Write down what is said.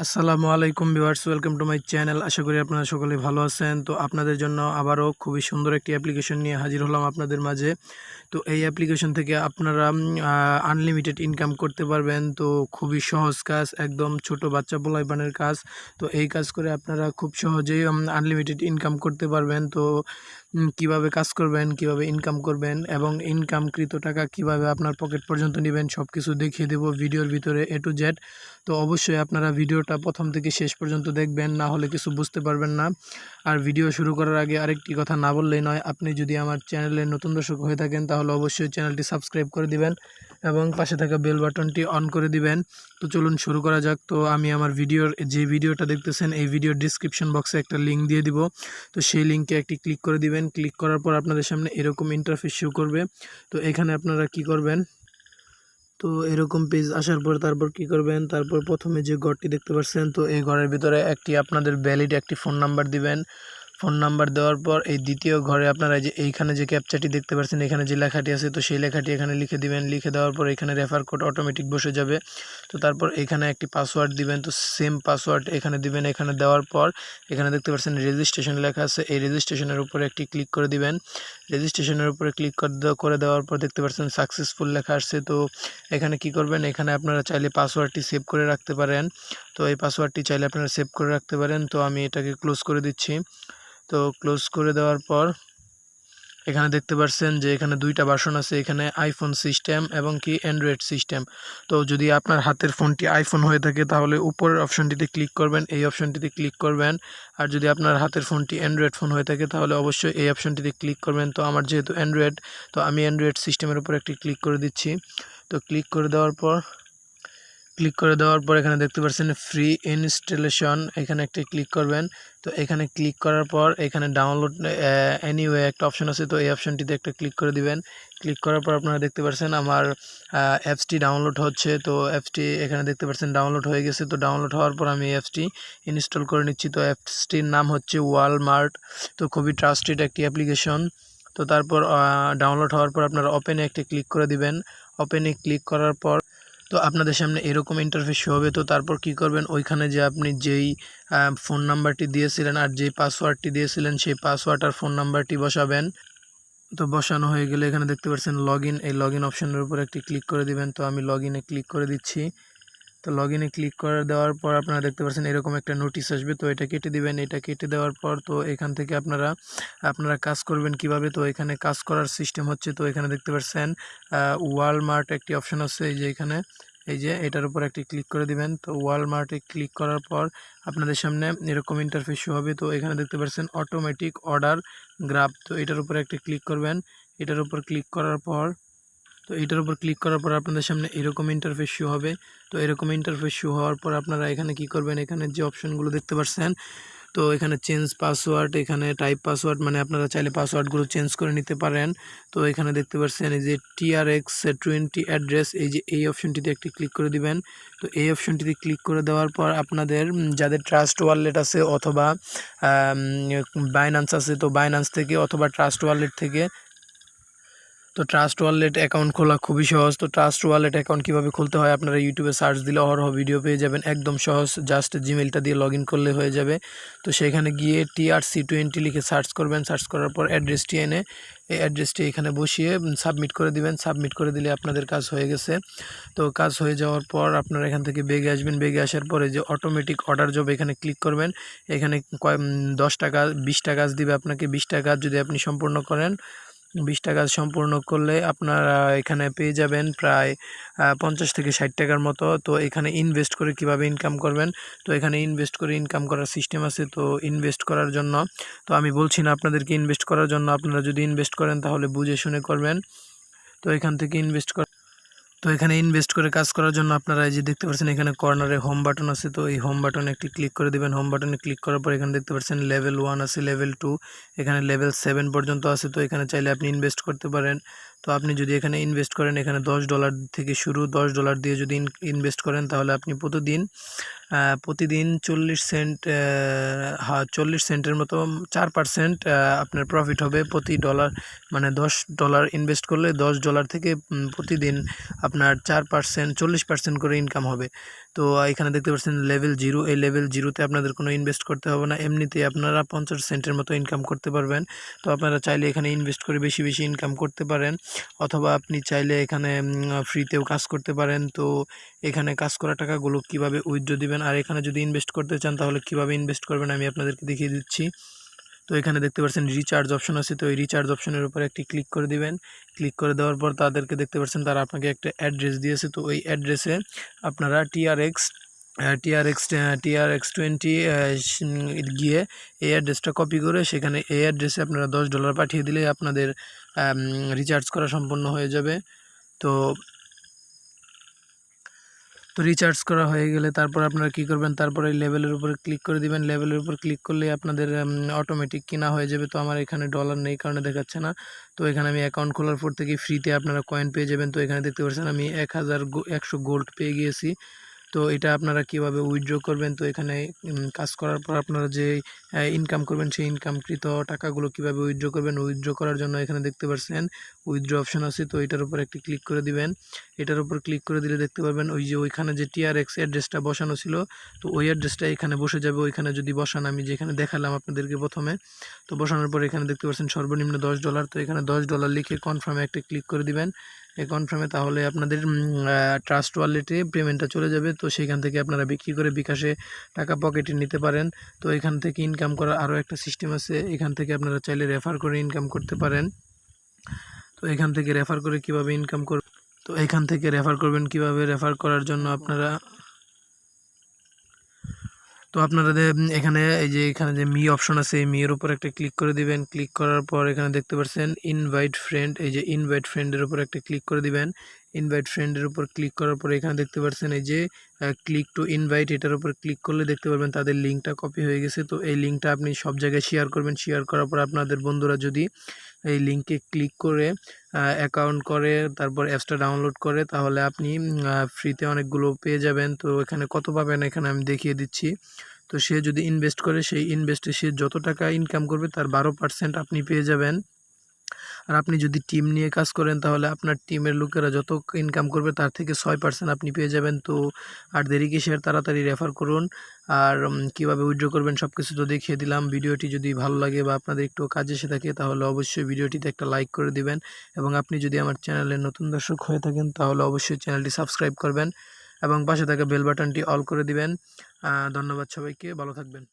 আসসালামু আলাইকুম viewers, welcome to my channel. আশা করি আপনারা সকলে ভালো আছেন। তো আপনাদের জন্য আবারও খুবই সুন্দর একটি অ্যাপ্লিকেশন নিয়ে হাজির হলাম আপনাদের মাঝে। তো এই অ্যাপ্লিকেশন থেকে আপনারা আনলিমিটেড ইনকাম করতে পারবেন। তো খুবই সহজ কাজ, একদম ছোট বাচ্চা পোলাপানের কাজ। তো এই কাজ করে আপনারা খুব সহজেই আনলিমিটেড ইনকাম করতে পারবেন। তো কিভাবে কাজ করবেন, কিভাবে ইনকাম করবেন এবং ইনকামকৃত টাকা কিভাবে আপনার পকেট পর্যন্ত নেবেন, সব কিছু দেখিয়ে দেব ভিডিওর ভিতরে A to Z। তো অবশ্যই আপনারা ভিডিওটা প্রথম থেকে শেষ পর্যন্ত দেখবেন, না হলে কিছু বুঝতে পারবেন না। আর ভিডিও শুরু করার আগে আরেকটি কথা না বললেই নয়, আপনি যদি আমার চ্যানেলের নতুন দর্শক হয়ে থাকেন তাহলে অবশ্যই চ্যানেলটি সাবস্ক্রাইব করে দিবেন এবং পাশে থাকা বেল বাটনটি অন করে দিবেন। তো চলুন শুরু করা যাক। তো আমি আমার যে ভিডিওটা দেখতেছেন এই ভিডিওর ডিসক্রিপশন বক্সে একটা লিঙ্ক দিয়ে দিব। তো সেই লিঙ্কে একটি ক্লিক করে দিবেন। ক্লিক করার পর আপনাদের সামনে এরকম ইন্টারফেস শো করবে। তো এখানে আপনারা কি করবেন, তো এরকম পেজ আসার পর তারপর কি করবেন, তারপর প্রথমে যে ঘরটি দেখতে পাচ্ছেন, তো এই ঘরের ভিতরে আপনাদের ভ্যালিড একটি ফোন নাম্বার দিবেন। ফোন নাম্বার দেওয়ার পর এই দ্বিতীয় ঘরে আপনারা এইখানে যে ক্যাপচাটি দেখতে পাচ্ছেন, এখানে যে লেখাটি আছে, তো সেই লেখাটি এখানে লিখে দিবেন। লিখে দেওয়ার পর এখানে রেফার কোড অটোমেটিক বসে যাবে। তো তারপর এখানে একটি পাসওয়ার্ড দিবেন। তো সেম পাসওয়ার্ড এখানে দিবেন। এখানে দেওয়ার পর এখানে দেখতে পাচ্ছেন রেজিস্ট্রেশন লেখা আছে, এই রেজিস্ট্রেশনের উপরে একটি ক্লিক করে দিবেন। রেজিস্ট্রেশনের উপরে ক্লিক করে দেওয়ার পর দেখতে পাচ্ছেন সাকসেসফুল লেখা আসছে। তো এখানে কি করবেন, এখানে আপনারা চাইলে পাসওয়ার্ডটি সেভ করে রাখতে পারেন। তো এই পাসওয়ার্ডটি চাইলে আপনারা সেভ করে রাখতে পারেন। তো আমি এটাকে ক্লোজ করে দিচ্ছি। তো ক্লোজ করে দেওয়ার পর এখানে দেখতে পাচ্ছেন যে এখানে দুইটা ভার্সন আছে, এখানে আইফোন সিস্টেম এবং কি অ্যান্ড্রয়েড সিস্টেম। তো যদি আপনার হাতের ফোনটি আইফোন হয়ে থাকে তাহলে উপরের অপশনটিতে ক্লিক করবেন, এই অপশনটিতে ক্লিক করবেন। আর যদি আপনার হাতের ফোনটি অ্যান্ড্রয়েড ফোন হয়ে থাকে তাহলে অবশ্যই এই অপশনটিতে ক্লিক করবেন। তো আমার যেহেতু অ্যান্ড্রয়েড, তো আমি অ্যান্ড্রয়েড সিস্টেমের উপর একটি ক্লিক করে দিচ্ছি। তো ক্লিক করে দেওয়ার পর এখানে দেখতে পাচ্ছেন ফ্রি ইনস্টলেশন, এখানে একটা ক্লিক করবেন। তো এখানে ক্লিক করার পর এখানে ডাউনলোড এনিওয়ে একটা অপশন আছে, তো এই অপশনটিতে একটা ক্লিক করে দিবেন। ক্লিক করার পর আপনারা দেখতে পাচ্ছেন আমার অ্যাপসটি ডাউনলোড হচ্ছে। তো অ্যাপসটি এখানে দেখতে পাচ্ছেন ডাউনলোড হয়ে গেছে। তো ডাউনলোড হওয়ার পর আমি অ্যাপসটি ইনস্টল করে নিচ্ছি। তো অ্যাপসটির নাম হচ্ছে ওয়ালমার্ট। তো খুবই ট্রাস্টেড একটি অ্যাপ্লিকেশন। তো তারপর ডাউনলোড হওয়ার পর আপনারা ওপেনে একটা ক্লিক করে দিবেন। ওপেনে ক্লিক করার পর তো আপনাদের সামনে এরকম ইন্টারফেস শো হবে। তো তারপর কি করবেন, ওইখানে যে আপনি যেই ফোন নাম্বারটি দিয়েছিলেন আর যেই পাসওয়ার্ডটি দিয়েছিলেন সেই পাসওয়ার্ড আর ফোন নাম্বারটি বসাবেন। তো বসানো হয়ে গেলে এখানে দেখতে পাচ্ছেন লগইন, এই লগইন অপশনের উপর একটি ক্লিক করে দিবেন। তো আমি লগইনে ক্লিক করে দিচ্ছি। তো লগইনে ক্লিক করে দেওয়ার পর আপনারা দেখতে পাচ্ছেন এরকম একটা নোটিশ আসবে। তো এটা কেটে দিবেন। এটা কেটে দেওয়ার পর তো এখান থেকে আপনারা কাজ করবেন কিভাবে। তো এখানে কাজ করার সিস্টেম হচ্ছে, তো এখানে দেখতে পাচ্ছেন ওয়ালমার্ট একটি অপশন আছে, এই যে এখানে এই যে এটার উপর একটি ক্লিক করে দিবেন। তো ওয়ালমার্টে ক্লিক করার পর আপনাদের সামনে এরকম ইন্টারফেস শো হবে। তো এখানে দেখতে পাচ্ছেন অটোমেটিক অর্ডার গ্রাফ, তো এটার উপর একটি ক্লিক করবেন। এটার উপর ক্লিক করার পর আপনাদের সামনে এরকম ইন্টারফেস শো হবে। তো এরকম ইন্টারফেস শো হওয়ার পর আপনারা এখানে কি করবেন, এখানে যে অপশনগুলো দেখতে পাচ্ছেন, তো এখানে চেঞ্জ পাসওয়ার্ড, এখানে টাইপ পাসওয়ার্ড, মানে আপনারা চাইলে পাসওয়ার্ডগুলো চেঞ্জ করে নিতে পারেন। তো এখানে দেখতে পাচ্ছেন এই যে TRX20 অ্যাড্রেস, এই অপশনটিতে একটি ক্লিক করে দিবেন। তো এই অপশনটিতে ক্লিক করে দেওয়ার পর আপনাদের যাদের ট্রাস্ট ওয়ালেট আছে অথবা বাইন্যান্স আছে, তো বাইন্যান্স থেকে অথবা ট্রাস্ট ওয়ালেট থেকে, তো ট্রাস্ট ওয়ালেট অ্যাকাউন্ট খোলা খুবই সহজ। তো ট্রাস্ট ওয়ালেট অ্যাকাউন্ট কীভাবে খুলতে হয় আপনারা ইউটিউবে সার্চ দিলে অহরহ ভিডিও পেয়ে যাবেন, একদম সহজ। জাস্ট জিমেলটা দিয়ে লগ ইন করলে হয়ে যাবে। তো সেখানে গিয়ে TRC20 লিখে সার্চ করবেন। সার্চ করার পর অ্যাড্রেসটি এনে এই অ্যাড্রেসটি এখানে বসিয়ে সাবমিট করে দিবেন। সাবমিট করে দিলে আপনাদের কাজ হয়ে গেছে। তো কাজ হয়ে যাওয়ার পর আপনারা এখান থেকে বেগে আসবেন। বেগে আসার পরে যে অটোমেটিক অর্ডার জব এখানে ক্লিক করবেন। এখানে 10 টাকা 20টা কাজ দিবে আপনাকে। 20টা কাজ যদি আপনি সম্পূর্ণ করেন, 20টা কাজ সম্পূর্ণ করলে আপনারা এখানে পেয়ে যাবেন প্রায় 50 থেকে 60 টাকার মতো। তো এখানে ইনভেস্ট করে কিভাবে ইনকাম করবেন, তো এখানে ইনভেস্ট করে ইনকাম করার সিস্টেম আছে। তো ইনভেস্ট করার জন্য, তো আমি বলছি না আপনাদেরকে ইনভেস্ট করার জন্য, আপনারা যদি ইনভেস্ট করেন তাহলে বুঝে শুনে করবেন। তো এখান থেকে এখানে ইনভেস্ট করে কাজ করার জন্য আপনারা এই যে দেখতে পাচ্ছেন এখানে কর্নারে হোম বাটন আছে, তো এই হোম বাটনে একটি ক্লিক করে দিবেন। হোম বাটনে ক্লিক করার পর এখানে দেখতে পাচ্ছেন লেভেল 1 আছে, লেভেল 2, এখানে লেভেল 7 পর্যন্ত আছে। তো এখানে চাইলে আপনি ইনভেস্ট করতে পারেন। তো আপনি যদি এখানে ইনভেস্ট করেন, এখানে $10 থেকে শুরু, $10 দিয়ে যদি ইনভেস্ট করেন তাহলে আপনি প্রতিদিন 40 সেন্ট, 40 সেন্টের মতো 4% আপনার প্রফিট হবে প্রতি ডলার। মানে $10 ইনভেস্ট করলে $10 থেকে প্রতিদিন আপনার 4%, 40% করে ইনকাম হবে। তো এখানে দেখতে পাচ্ছেন লেভেল 0, এই লেভেল 0-তে আপনাদের কোনো ইনভেস্ট করতে হবে না, এমনিতেই আপনারা 50 সেন্টের মতো ইনকাম করতে পারবেন। তো আপনারা চাইলে এখানে ইনভেস্ট করে বেশি বেশি ইনকাম করতে পারেন, অথবা আপনি চাইলে এখানে ফ্রিতেও কাজ করতে পারেন। তো এখানে কাজ করা টাকাগুলো কিভাবে উইথড্র দিবেন আর এখানে যদি ইনভেস্ট করতে চান তাহলে কিভাবে ইনভেস্ট করবেন আমি আপনাদেরকে দেখিয়ে দিচ্ছি। তো এখানে দেখতে পাচ্ছেন রিচার্জ অপশন আছে, তো এই রিচার্জ অপশনের উপর একটি ক্লিক করে দিবেন। ক্লিক করে দেওয়ার পর তাদেরকে দেখতে পাচ্ছেন তারা আপনাকে একটা অ্যাড্রেস দিয়েছে, তো ওই অ্যাড্রেসে আপনারা টিআরএক্স 20 গিয়ে এই অ্যাড্রেসটা কপি করে সেখানে এই অ্যাড্রেসে আপনারা $10 পাঠিয়ে দিলে আপনাদের রিচার্জ করা সম্পূর্ণ হয়ে যাবে। তো রিচার্জ করা হয়ে গেলে তারপর আপনারা কি করবেন, তারপরে লেভেলের উপরে ক্লিক করে দিবেন। লেভেলের উপর ক্লিক করলে আপনাদের অটোমেটিক কেনা হয়ে যাবে। তো আমার এখানে ডলার নেই কারণে দেখাচ্ছে না। তো এখানে আমি অ্যাকাউন্ট খোলার পর থেকে ফ্রিতে আপনারা কয়েন পেয়ে যাবেন। তো এখানে দেখতে পাচ্ছেন আমি 1,100 গোল্ড পেয়ে গিয়েছি। তো এটা আপনারা কিভাবে উইথড্র করবেন, তো এখানে কাজ করার পর আপনারা যে ইনকাম করবেন সেই ইনকামকৃত টাকাগুলো কিভাবে উইথড্র করবেন, উইথড্র করার জন্য এখানে দেখতে পাচ্ছেন উইথড্র অপশন আছে, তো এটার উপর একটি ক্লিক করে দিবেন। এটার উপর ক্লিক করে দিলে দেখতে পাবেন ওই যে ওইখানে যে টিআরএক্স অ্যাড্রেসটা বসানো ছিল, তো ওই অ্যাড্রেসটা এখানে বসে যাবে। ওইখানে যদি বসান, আমি যেখানে দেখালাম আপনাদেরকে প্রথমে, তো বসানোর পর এখানে দেখতে পাচ্ছেন সর্বনিম্ন $10, তো এখানে $10 লিখে কনফার্মে একটা ক্লিক করে দিবেন। এই কনফার্মে তাহলে আপনাদের ট্রাস্ট ওয়ালেটে পেমেন্টটা চলে যাবে। তো সেইখান থেকে আপনারা বিক্রি করে বিকাশে টাকা পকেটে নিতে পারেন। তো এখান থেকে ইনকাম করার আরও একটা সিস্টেম আছে, এখান থেকে আপনারা চাইলে রেফার করে ইনকাম করতে পারেন। তো এখান থেকে রেফার করে কিভাবে ইনকাম করবেন, তো এখান থেকে রেফার করবেন কিভাবে, রেফার করার জন্য আপনারা এখানে এই যে এখানে যে মি অপশন আছে, এই মির উপর একটা ক্লিক করে দিবেন। ক্লিক করার পর এখানে দেখতে পাচ্ছেন ইনভাইট ফ্রেন্ড, এই যে ইনভাইট ফ্রেন্ডের উপর একটা ক্লিক করে দিবেন। ইনভাইট ফ্রেন্ডের উপর ক্লিক করার পর এখানে দেখতে পাচ্ছেন এই যে ক্লিক টু ইনভাইট, এটার উপর ক্লিক করলে দেখতে পারবেন তাদের লিঙ্কটা কপি হয়ে গেছে। তো এই লিঙ্কটা আপনি সব জায়গায় শেয়ার করবেন। শেয়ার করার পর আপনাদের বন্ধুরা যদি এই লিঙ্কে ক্লিক করে অ্যাকাউন্ট করে তারপর অ্যাপসটা ডাউনলোড করে তাহলে আপনি ফ্রিতে অনেকগুলো পেয়ে যাবেন। তো এখানে কত পাবেন এখানে আমি দেখিয়ে দিচ্ছি। তো সে যদি ইনভেস্ট করে সেই ইনভেস্টে সে যত টাকা ইনকাম করবে তার 12% আপনি পেয়ে যাবেন। আর আপনি যদি টিম নিয়ে কাজ করেন তাহলে আপনার টিমের লোকেরা যত ইনকাম করবে তার থেকে 6% আপনি পেয়ে যাবেন। তো আর দেরি কিসের, তাড়াতাড়ি রেফার করুন। আর কীভাবে উইথড্র করবেন সব কিছু তো দেখিয়ে দিলাম। ভিডিওটি যদি ভালো লাগে বা আপনাদের একটু কাজে এসে থাকে তাহলে অবশ্যই ভিডিওটিতে একটা লাইক করে দিবেন, এবং আপনি যদি আমার চ্যানেলের নতুন দর্শক হয়ে থাকেন তাহলে অবশ্যই চ্যানেলটি সাবস্ক্রাইব করবেন এবং পাশে থাকা বেল বাটনটি অল করে দিবেন। ধন্যবাদ সবাইকে, ভালো থাকবেন।